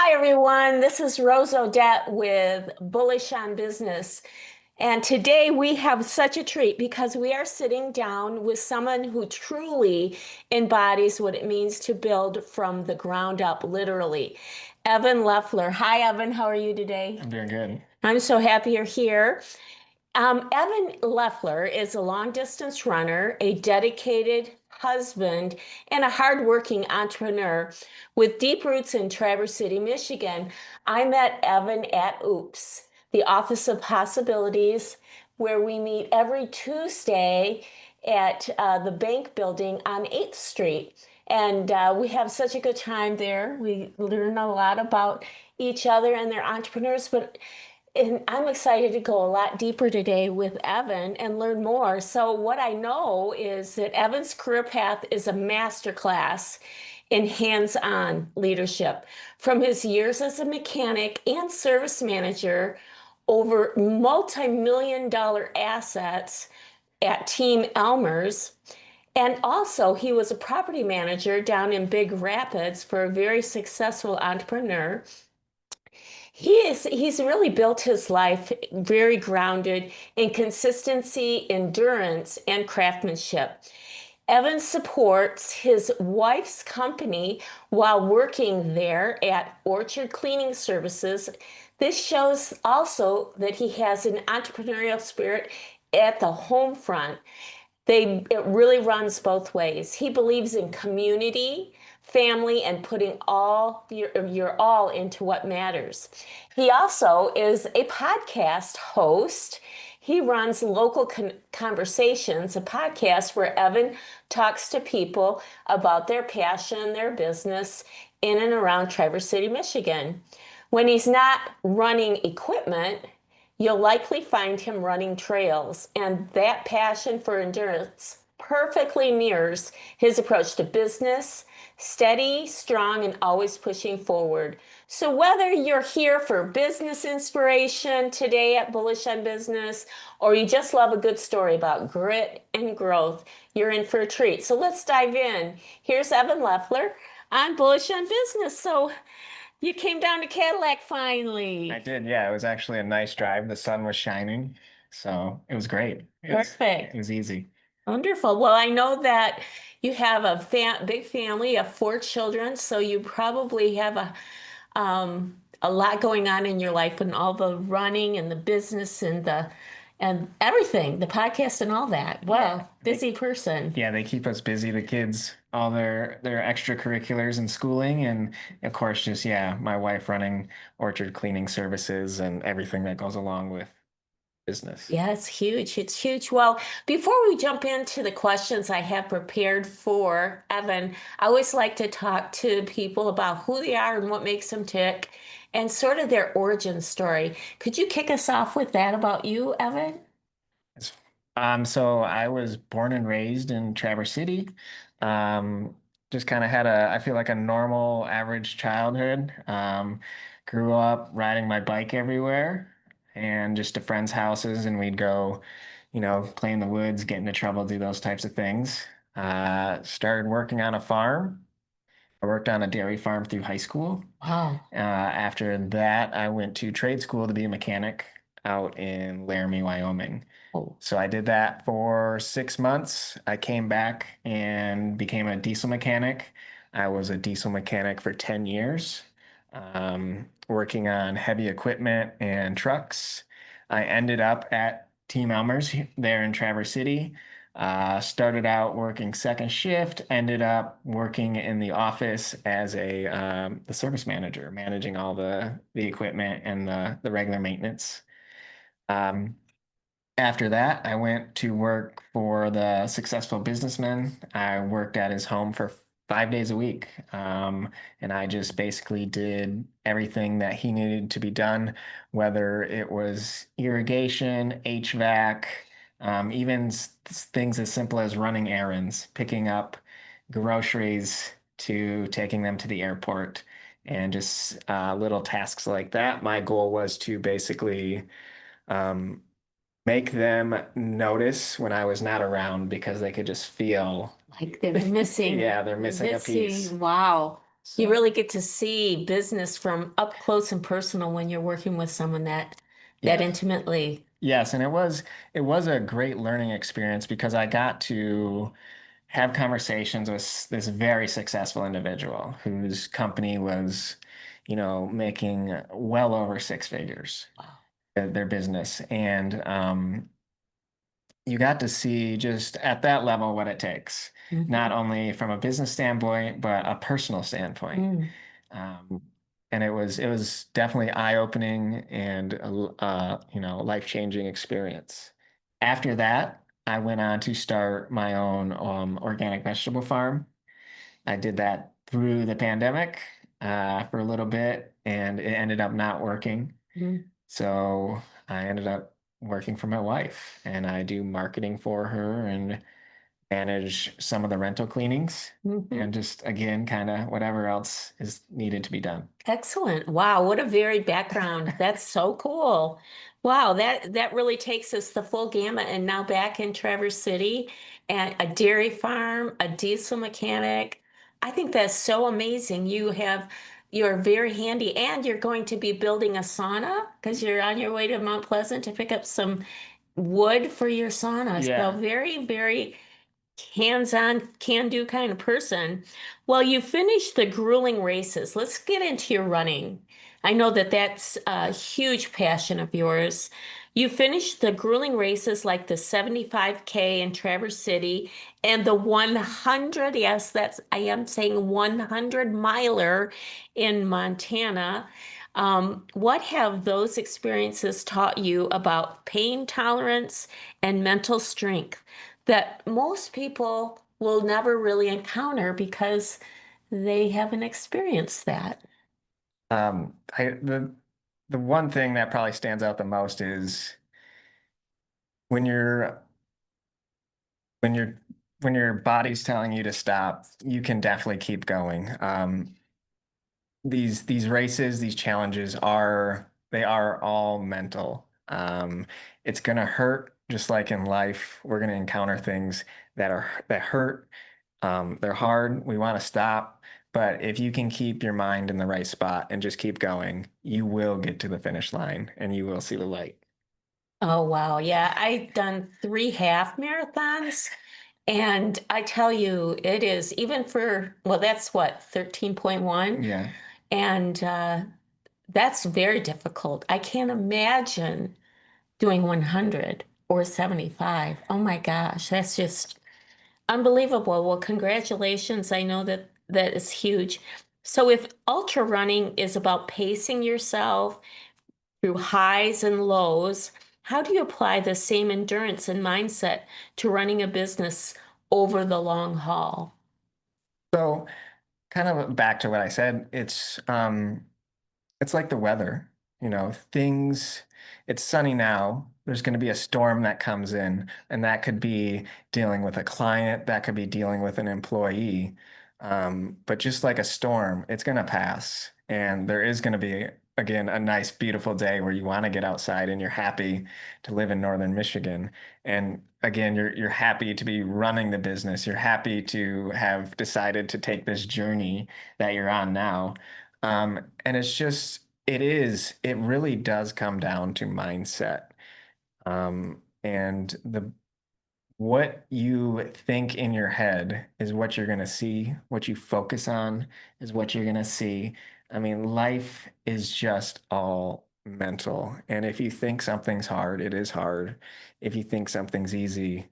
Hi, everyone. This is Rose Odette with Bullish on Business. And today we have such a treat because we are sitting down with someone who truly embodies what it means to build from the ground up, literally. Evan Lefler. Hi, Evan. How are you today? I'm doing good. I'm so happy you're here. Evan Lefler is a long distance runner, a dedicated husband, and a hardworking entrepreneur with deep roots in Traverse City, Michigan. I met Evan at Oops, the Office of Possibilities, where we meet every Tuesday at the bank building on 8th Street. And we have such a good time there. We learn a lot about each other and their entrepreneurs, but and I'm excited to go a lot deeper today with Evan and learn more. So, what I know is that Evan's career path is a masterclass in hands-on leadership. From his years as a mechanic and service manager over multi-million dollar assets at Team Elmer's. And also, he was a property manager down in Big Rapids for a very successful entrepreneur. He's really built his life very grounded in consistency, endurance, and craftsmanship. Evan supports his wife's company while working there at Orchard Cleaning Services. This shows also that he has an entrepreneurial spirit at the home front. It really runs both ways. He believes in community, family, and putting all your all into what matters. He also is a podcast host. He runs Local Conversations, a podcast where Evan talks to people about their passion, their business in and around Traverse City, Michigan. When he's not running equipment, you'll likely find him running trails, and that passion for endurance perfectly mirrors his approach to business: steady, strong, and always pushing forward. So, whether you're here for business inspiration today at Bullish on Business, or you just love a good story about grit and growth, you're in for a treat. So, let's dive in. Here's Evan Leffler on Bullish on Business. So, you came down to Cadillac I finally. did, yeah. It was actually a nice drive. The sun was shining, so it was great. It Perfect. was easy. Wonderful. Well, I know that you have a big family of four children, so you probably have a lot going on in your life and all the running and the business and the and everything, the podcast and all that. Yeah. Wow, busy person. Yeah, they keep us busy, the kids, all their extracurriculars and schooling, and of course, just yeah, my wife running orchard cleaning services and everything that goes along with business. Yeah, it's huge. It's huge. Well, before we jump into the questions I have prepared for Evan, I always like to talk to people about who they are and what makes them tick and sort of their origin story. Could you kick us off with that about you, Evan? It's- so I was born and raised in Traverse City. Just kind of had I feel like a normal average childhood. Grew up riding my bike everywhere and just to friends' houses, and we'd go, play in the woods, get into trouble, do those types of things. Started working on a farm. I worked on a dairy farm through high school. Wow. After that, I went to trade school to be a mechanic out in Laramie, Wyoming. Oh, So I did that for 6 months. I came back and became a diesel mechanic. I was a diesel mechanic for 10 years, working on heavy equipment and trucks. I ended up at Team Elmer's there in Traverse City. Started out working second shift, ended up working in the office as the service manager, managing all the equipment and the regular maintenance. Um, After that, I went to work for the successful businessman. I worked at his home for 5 days a week. And I just basically did everything that he needed to be done, whether it was irrigation, HVAC, even things as simple as running errands, picking up groceries to taking them to the airport, and just little tasks like that. My goal was to basically um, make them notice when I was not around because they could just feel, like they're missing, yeah, they're they're missing a piece. missing. Wow. You So really get to see business from up close and personal when you're working with someone that yes, intimately. yes, and it was a great learning experience because I got to have conversations with this very successful individual whose company was, making well over six figures, Wow. their business. And you got to see just at that level what it takes, not Hmm. only from a business standpoint, but a personal standpoint. Mm. Um, and it was definitely eye-opening and life-changing experience. After that, I went on to start my own organic vegetable farm. I did that through the pandemic for a little bit, and it ended up not working. Mm. So I ended up working for my wife, and I do marketing for her and manage some of the rental cleanings, Hmm. and just again, kind of whatever else is needed to be done. Excellent. Wow, what a varied background. That's so cool. Wow, that really takes us the full gamut and now back in Traverse City and a dairy farm, a diesel mechanic. I think that's so amazing. You're very handy and you're going to be building a sauna because you're on your way to Mount Pleasant to pick up some wood for your sauna. So Yeah. very, very hands-on, can-do kind of person. Well, you finished the grueling races. Let's get into your running. I know that that's a huge passion of yours. You finished the grueling races like the 75K in Traverse City and the 100, yes, that's I am saying 100 miler in Montana. What have those experiences taught you about pain tolerance and mental strength that most people will never really encounter because they haven't experienced that? The one thing that probably stands out the most is when you're when you're when your body's telling you to stop, you can definitely keep going. These races, these challenges are all mental. It's gonna hurt just like in life. We're gonna encounter things that hurt. They're hard. We want to stop. But if you can keep your mind in the right spot and just keep going, you will get to the finish line and you will see the light. Oh, wow. Yeah, I've done 3 half marathons. And I tell you, it is even for, well, that's what, 13.1. Yeah. And that's very difficult. I can't imagine doing 100 or 75. Oh my gosh, that's just unbelievable. Well, congratulations. I know that that is huge. So if ultra running is about pacing yourself through highs and lows, how do you apply the same endurance and mindset to running a business over the long haul? So kind of back to what I said, it's like the weather, things, it's sunny now. There's going to be a storm that comes in, and that could be dealing with a client, that could be dealing with an employee. But just like a storm, it's going to pass. And there is going to be, again, a nice, beautiful day where you want to get outside and you're happy to live in northern Michigan. And again, you're happy to be running the business. You're happy to have decided to take this journey that you're on now. And it really does come down to mindset. And what you think in your head is what you're going to see. What you focus on is what you're going to see. I mean, life is just all mental. And if you think something's hard, it is hard. If you think something's easy,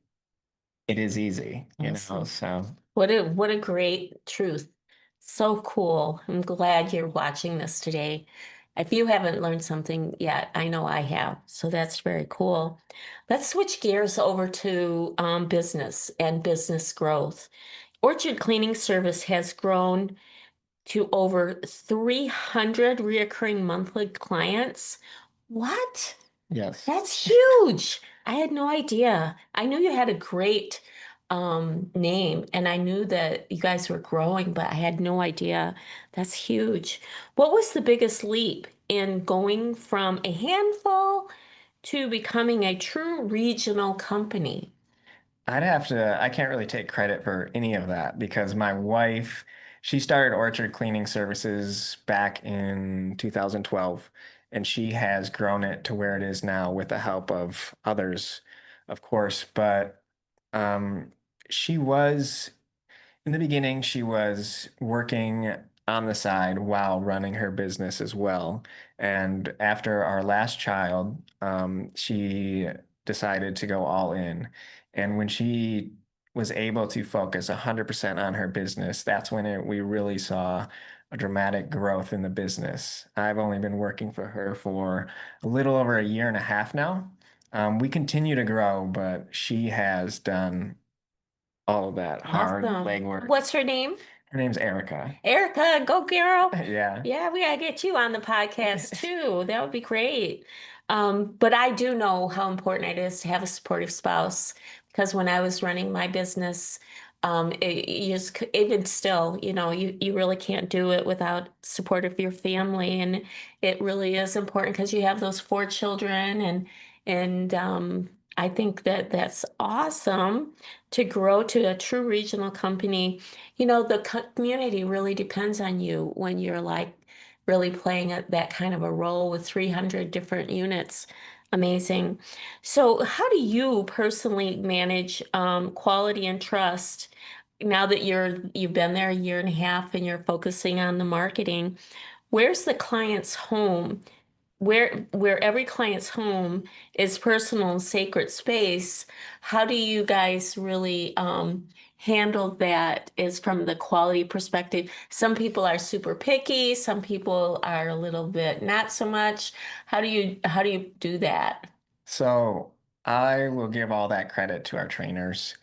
it is easy. Awesome. So, What a great truth. So cool. I'm glad you're watching this today. If you haven't learned something yet, I know I have. So that's very cool. Let's switch gears over to business and business growth. Orchard Cleaning Service has grown to over 300 reoccurring monthly clients. What? yes. That's huge. I had no idea. I knew you had a great name and I knew that you guys were growing, but I had no idea. That's huge. What was the biggest leap in going from a handful to becoming a true regional company? I can't really take credit for any of that because my wife, She started orchard cleaning services back in 2012, and she has grown it to where it is now with the help of others, of course. But um, she was in the beginning, she was working on the side while running her business as well. And after our last child, she decided to go all in. And when she was able to focus 100% on her business, that's when we really saw a dramatic growth in the business. I've only been working for her for a little over a year and a half now. We continue to grow, but she has done all of that hard Awesome. legwork. What's her name? Her name's Erica. Erica, go girl. Yeah. Yeah, we gotta get you on the podcast too. That would be great. But I do know how important it is to have a supportive spouse because when I was running my business, you just even still, you really can't do it without support of your family, and it really is important because you have those four children, and I think that that's awesome to grow to a true regional company. The community really depends on you when you're like really playing that kind of a role with 300 different units. Amazing. So, how do you personally manage quality and trust now that you've been there a year and a half and you're focusing on the marketing? Where's the client's home? Where every client's home is personal and sacred space, how do you guys really handle that is from the quality perspective? Some people are super picky, some people are a little bit not so much. How do you do that? So I will give all that credit to our trainers.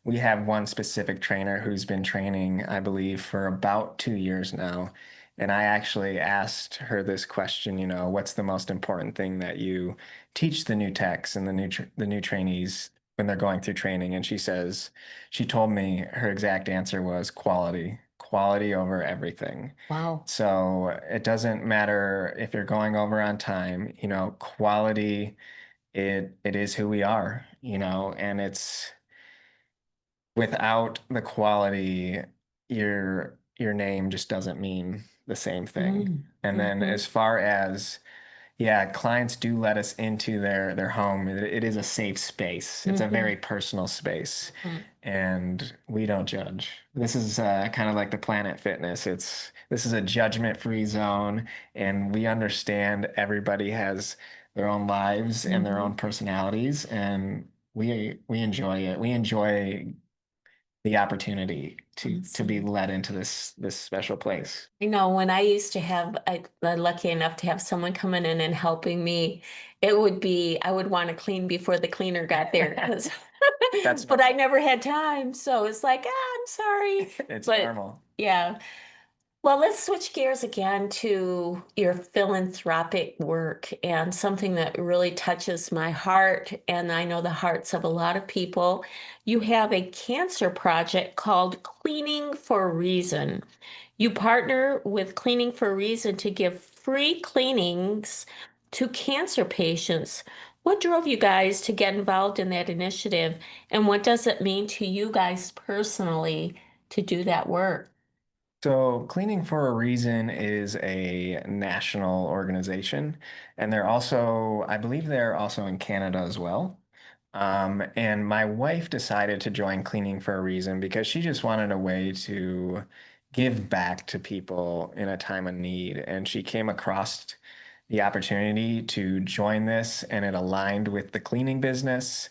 We have one specific trainer who's been training, I believe, for about 2 years now. And I actually asked her this question, what's the most important thing that you teach the new techs and the new trainees when they're going through training? And she told me her exact answer was quality, quality over everything. Wow. So it doesn't matter if you're going over on time, quality, it is who we are, and it's without the quality, your name just doesn't mean the same thing. Mm, And then hmm. as far as yeah, clients do let us into their home. It is a safe space. It's a Hmm. very personal space, Hmm. and we don't judge. This is kind of like the Planet Fitness. This is a judgment-free zone, and we understand everybody has their own lives and their own Hmm. personalities, and we enjoy it. We enjoy the opportunity to be Awesome. led into this special place. When I used to have, lucky enough to have someone coming in and helping me, I would want to clean before the cleaner got there, 'cause That's but I normal. never had time. So it's like, I'm sorry. It's But normal. yeah. Well, let's switch gears again to your philanthropic work and something that really touches my heart, and I know the hearts of a lot of people. You have a cancer project called Cleaning for a Reason. You partner with Cleaning for a Reason to give free cleanings to cancer patients. What drove you guys to get involved in that initiative, and what does it mean to you guys personally to do that work? So, Cleaning for a Reason is a national organization, and I believe they're also in Canada as well. And my wife decided to join Cleaning for a Reason because she just wanted a way to give back to people in a time of need. And she came across the opportunity to join this, and it aligned with the cleaning business.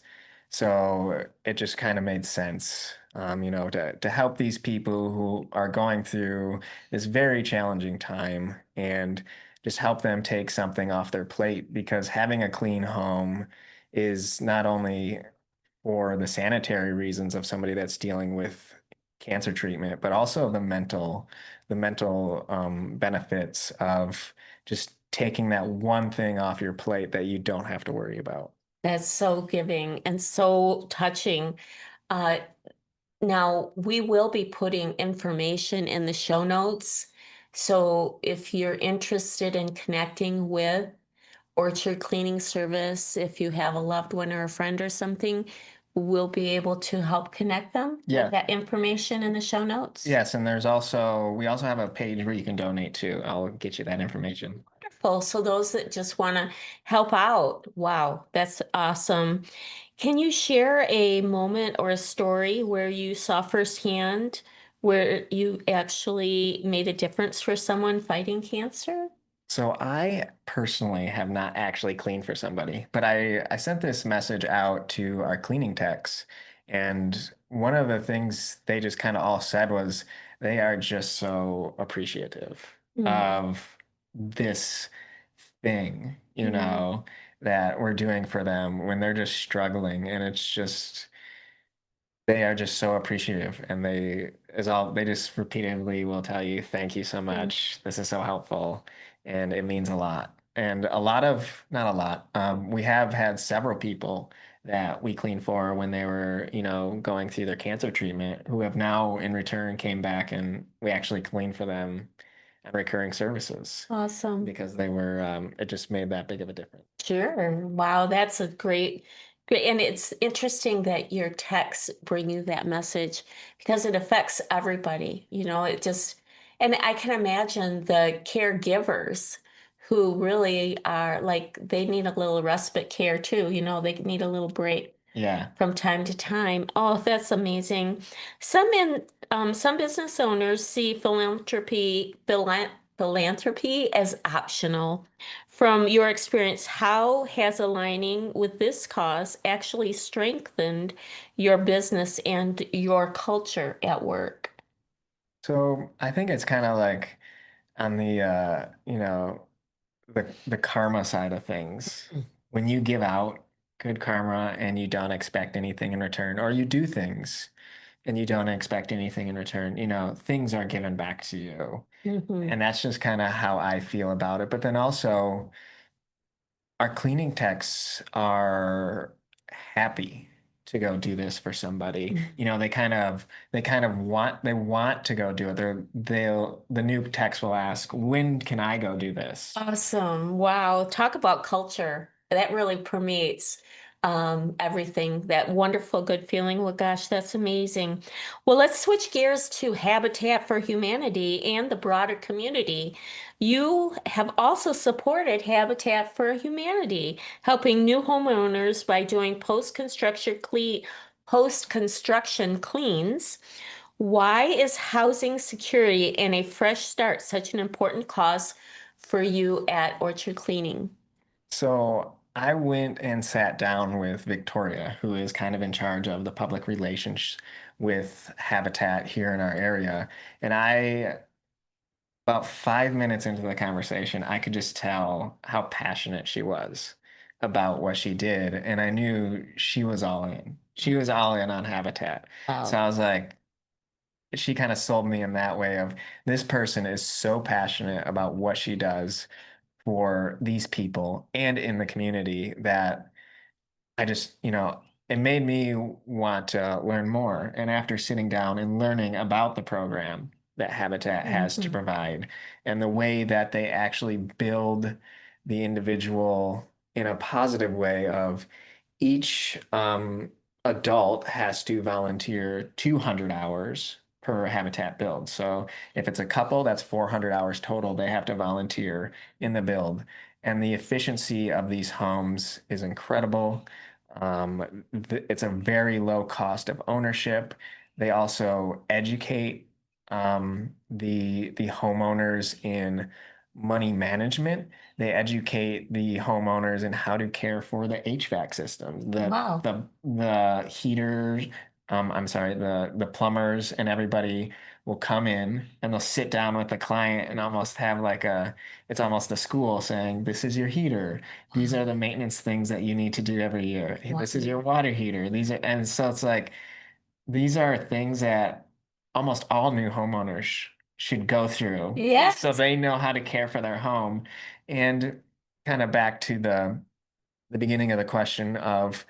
So it just kind of made sense, to help these people who are going through this very challenging time and just help them take something off their plate because having a clean home is not only for the sanitary reasons of somebody that's dealing with cancer treatment, but also the mental benefits of just taking that one thing off your plate that you don't have to worry about. That's so giving and so touching. Uh, Now, we will be putting information in the show notes. So if you're interested in connecting with Orchard Cleaning Service, if you have a loved one or a friend or something, we'll be able to help connect them with Yeah. that information in the show notes. Yes, and we also have a page where you can donate to. I'll get you that information. Wonderful. So those that just want to help out, wow, that's awesome. Can you share a moment or a story where you saw firsthand where you actually made a difference for someone fighting cancer? So I personally have not actually cleaned for somebody, but I sent this message out to our cleaning techs, and one of the things they just kind of all said was they are just so appreciative Mm, of this thing, mm, that we're doing for them when they're just struggling, and it's just they are just so appreciative, and they just repeatedly will tell you, "Thank you so mm. much. This is so helpful, and it means a lot." And not a lot. We have had several people that we cleaned for when they were, going through their cancer treatment, who have now in return came back and we actually cleaned for them on recurring services Awesome. because it just made that big of a difference. Sure. Wow, that's a great, and it's interesting that your texts bring you that message because it affects everybody. And I can imagine the caregivers who really are like, they need a little respite care too. They need a little break Yeah. from time to time. Oh, that's amazing. Some business owners see philanthropy as optional. From your experience, how has aligning with this cause actually strengthened your business and your culture at work? So I think it's kind of like on the karma side of things. When you give out good karma and you don't expect anything in return, or you do things and you don't expect anything in return, things are given back to you. Hmm. And that's just kind of how I feel about it. But then also, our cleaning techs are happy to go do this for somebody. They want to go do it. The new techs will ask, when can I go do this? Awesome. Wow. Talk about culture. That really permeates everything. That wonderful, good feeling. Well, gosh, that's amazing. Well, let's switch gears to Habitat for Humanity and the broader community. You have also supported Habitat for Humanity, helping new homeowners by doing post-construction cleans. Why is housing security and a fresh start such an important cause for you at Orchard Cleaning? So I went and sat down with Victoria, who is kind of in charge of the public relations with Habitat here in our area. And about 5 minutes into the conversation, I could just tell how passionate she was about what she did. And I knew she was all in. She was all in on Habitat. So Wow. I was like, she kind of sold me in that way of this person is so passionate about what she does for these people and in the community that it made me want to learn more. And after sitting down and learning about the program that Habitat has to Mhm. provide and the way that they actually build the individual in a positive way of each adult has to volunteer 200 hours per habitat build. So if it's a couple, that's 400 hours total they have to volunteer in the build. And the efficiency of these homes is incredible. It's a very low cost of ownership. They also educate the homeowners in money management. They educate the homeowners in how to care for the HVAC system, Wow. the heaters. I'm sorry, the plumbers and everybody will come in and they'll sit down with the client and almost have it's almost a school saying, this is your heater. These are the maintenance things that you need to do every year. Wow. This is your water heater. And so it's like these are things that almost all new homeowners should go through so Yes. they know how to care for their home. And kind of back to the beginning of the question of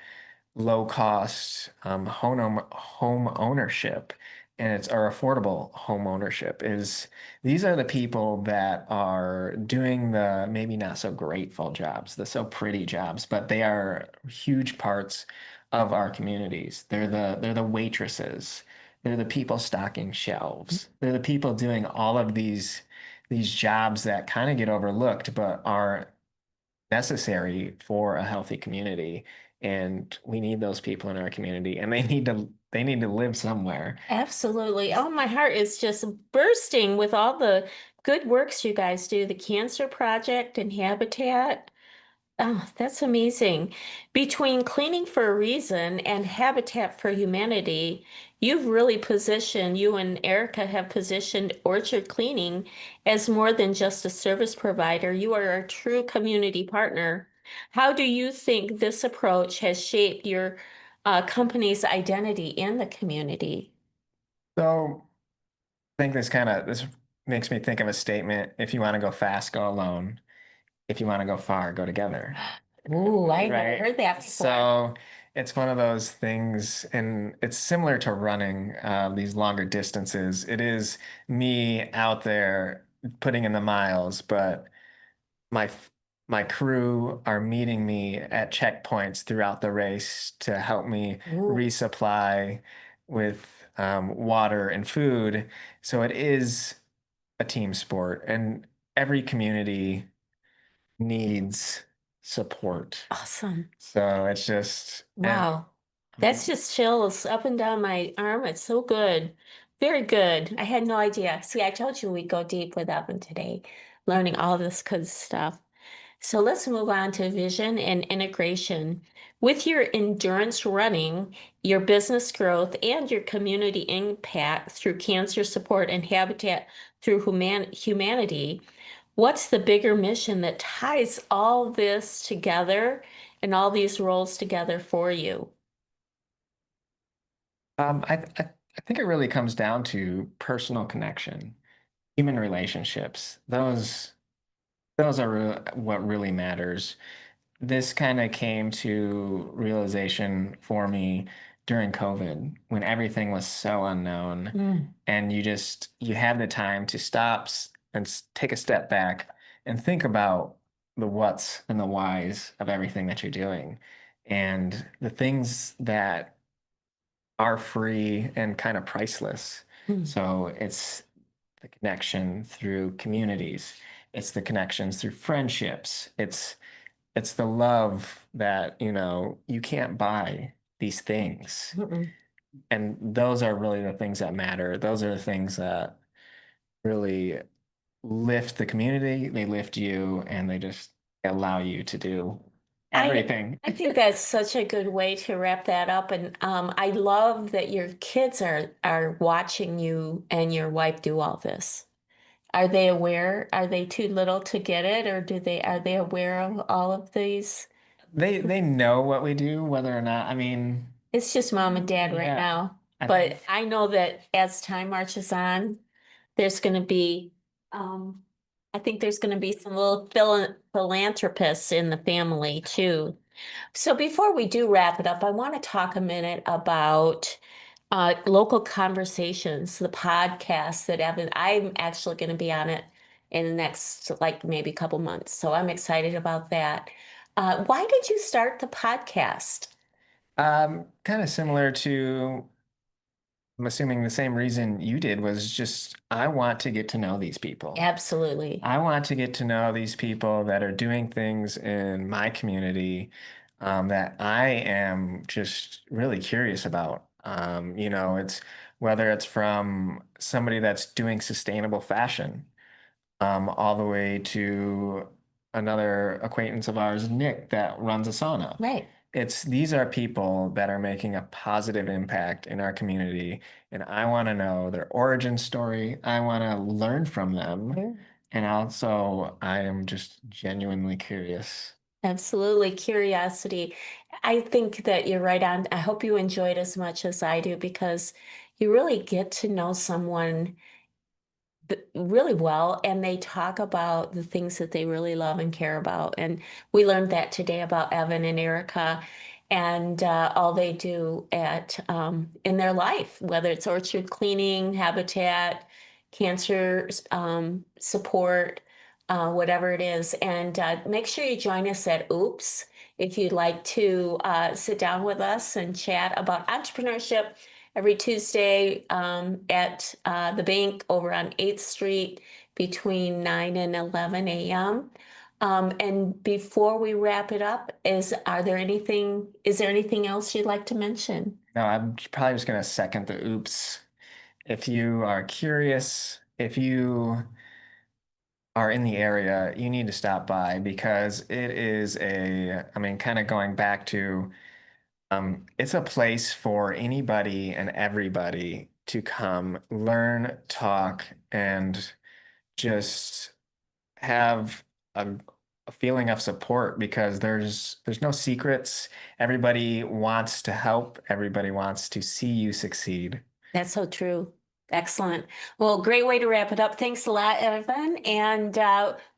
low cost home ownership and it's our affordable home ownership is these are the people that are doing the maybe not so grateful jobs, the so pretty jobs, but they are huge parts of our communities. They're the waitresses. They're the people stocking shelves. They're the people doing all of these jobs that kind of get overlooked, but are necessary for a healthy community. And we need those people in our community, and they need to live somewhere. Absolutely. Oh, my heart is just bursting with all the good works you guys do, the Cancer Project and Habitat. Oh, that's amazing. Between Cleaning for a Reason and Habitat for Humanity, you and Erica have positioned Orchard Cleaning as more than just a service provider. You are a true community partner. How do you think this approach has shaped your company's identity in the community? So I think this makes me think of a statement. If you want to go fast, go alone. If you want to go far, go together. Ooh, I never Right. heard that before. So it's one of those things, and it's similar to running these longer distances. It is me out there putting in the miles, but my my crew are meeting me at checkpoints throughout the race to help me Ooh, resupply with water and food. So it is a team sport, and every community needs support. awesome. So it's just, and Wow. That's just chills up and down my arm. It's so good. Very good. I had no idea. See, I told you we'd go deep with Evan today, learning all this good stuff. So let's move on to vision and integration. With your endurance running, your business growth, and your community impact through cancer support and habitat through humanity, what's the bigger mission that ties all this together and all these roles together for you? I think it really comes down to personal connection, human relationships. Those are what really matters. This kind of came to realization for me during COVID when everything was so unknown, Mm, and you have the time to stop and take a step back and think about the whats and the whys of everything that you're doing, and the things that are free and kind of priceless. mm. So it's the connection through communities. It's the connections through friendships. It's the love that, you can't buy these things. Mm-mm. And those are really the things that matter. Those are the things that really lift the community, they lift you, and they just allow you to do I everything. I think that's such a good way to wrap that up. And I love that your kids are watching you and your wife do all this. Are they aware? Are they too little to get it, or do they are they aware of all of these? They know what we do, whether or not, I mean, It's just mom and dad right yeah. now. I But think I know that as time marches on, there's going to be, um, I think there's going to be some little philanthropists in the family too. So before we do wrap it up, I want to talk a minute about local conversations, the podcast that I'm actually going to be on it in the next, like maybe couple months. So I'm excited about that. Why did you start the podcast? kind of similar to, I'm assuming the same reason you did was just I want to get to know these people. Absolutely. I want to get to know these people that are doing things in my community that I am just really curious about. It's whether it's from somebody that's doing sustainable fashion, all the way to another acquaintance of ours, Nick, that runs a sauna. Right. These are people that are making a positive impact in our community, and I want to know their origin story. I want to learn from them, Sure. and also I am just genuinely curious. Absolutely. Curiosity. I think that you're right on. I hope you enjoyed as much as I do because you really get to know someone really well, and they talk about the things that they really love and care about. And we learned that today about Evan and Erica and all they do at in their life, whether it's orchard cleaning, habitat, cancer support, whatever it is. And make sure you join us at Oops if you'd like to sit down with us and chat about entrepreneurship every Tuesday at the bank over on 8th Street between 9 and 11 a.m. And before we wrap it up, is there anything else you'd like to mention? No, I'm probably just gonna second the oops. If you are curious, if you are in the area, you need to stop by because it is I mean, kind of going back to, it's a place for anybody and everybody to come learn, talk, and just have a, a feeling of support because there's no secrets. Everybody wants to help. Everybody wants to see you succeed. That's so true. Excellent. Well, great way to wrap it up. Thanks a lot, Evan. And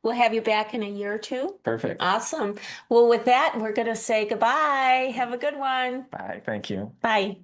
we'll have you back in a year or two. Perfect. Awesome. Well, with that, we're going to say goodbye. Have a good one. Bye. Thank you. Bye.